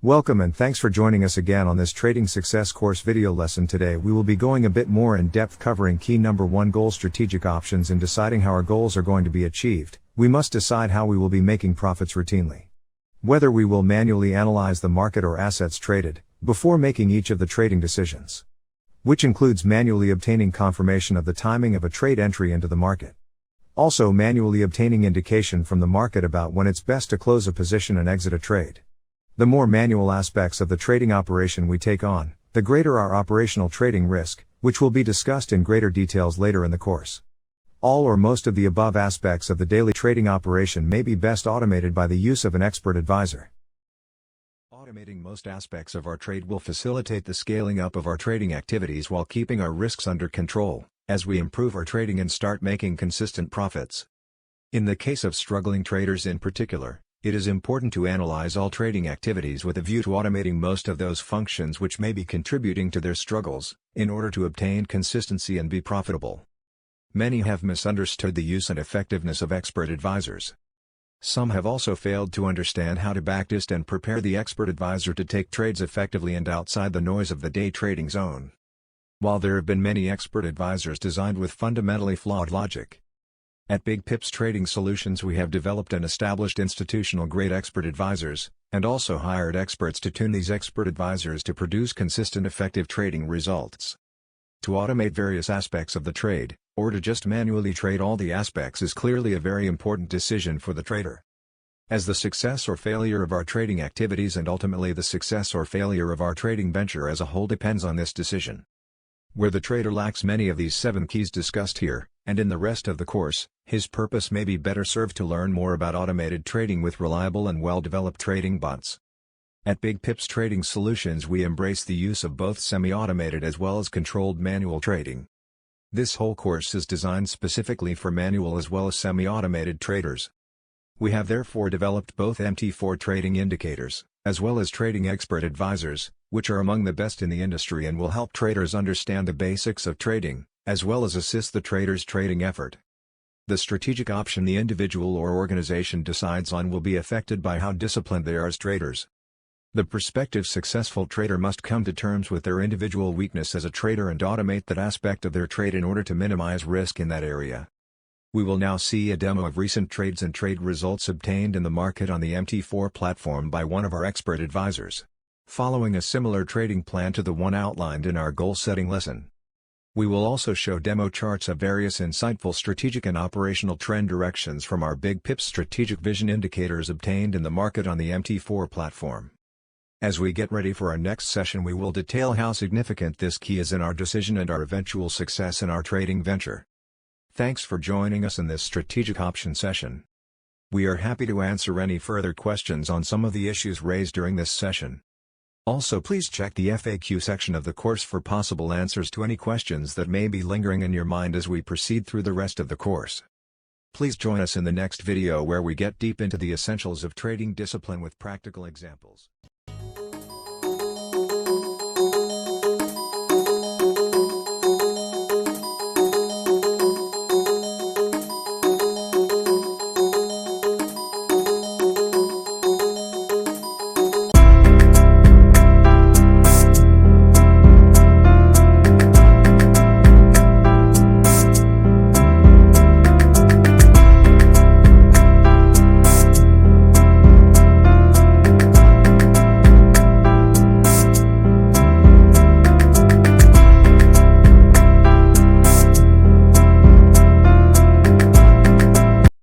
Welcome and thanks for joining us again on this Trading Success course video lesson. Today we will be going a bit more in depth covering key number 1 goal strategic options. In deciding how our goals are going to be achieved, we must decide how we will be making profits routinely. Whether we will manually analyze the market or assets traded, before making each of the trading decisions. Which includes manually obtaining confirmation of the timing of a trade entry into the market. Also manually obtaining indication from the market about when it's best to close a position and exit a trade. The more manual aspects of the trading operation we take on, the greater our operational trading risk, which will be discussed in greater details later in the course. All or most of the above aspects of the daily trading operation may be best automated by the use of an expert advisor. Automating most aspects of our trade will facilitate the scaling up of our trading activities while keeping our risks under control, as we improve our trading and start making consistent profits. In the case of struggling traders in particular, it is important to analyze all trading activities with a view to automating most of those functions which may be contributing to their struggles, in order to obtain consistency and be profitable. Many have misunderstood the use and effectiveness of expert advisors. Some have also failed to understand how to backtest and prepare the expert advisor to take trades effectively and outside the noise of the day trading zone. While there have been many expert advisors designed with fundamentally flawed logic, at BigPips Trading Solutions we have developed and established institutional-grade expert advisors, and also hired experts to tune these expert advisors to produce consistent effective trading results. To automate various aspects of the trade, or to just manually trade all the aspects is clearly a very important decision for the trader. As the success or failure of our trading activities and ultimately the success or failure of our trading venture as a whole depends on this decision. Where the trader lacks many of these 7 keys discussed here, and in the rest of the course, his purpose may be better served to learn more about automated trading with reliable and well-developed trading bots. At BigPips Trading Solutions we embrace the use of both semi-automated as well as controlled manual trading. This whole course is designed specifically for manual as well as semi-automated traders. We have therefore developed both MT4 trading indicators, as well as trading expert advisors, which are among the best in the industry and will help traders understand the basics of trading, as well as assist the trader's trading effort. The strategic option the individual or organization decides on will be affected by how disciplined they are as traders. The prospective successful trader must come to terms with their individual weakness as a trader and automate that aspect of their trade in order to minimize risk in that area. We will now see a demo of recent trades and trade results obtained in the market on the MT4 platform by one of our expert advisors, following a similar trading plan to the one outlined in our goal-setting lesson. We will also show demo charts of various insightful strategic and operational trend directions from our BigPips strategic vision indicators obtained in the market on the MT4 platform. As we get ready for our next session we will detail how significant this key is in our decision and our eventual success in our trading venture. Thanks for joining us in this strategic option session. We are happy to answer any further questions on some of the issues raised during this session. Also please check the FAQ section of the course for possible answers to any questions that may be lingering in your mind as we proceed through the rest of the course. Please join us in the next video where we get deep into the essentials of trading discipline with practical examples.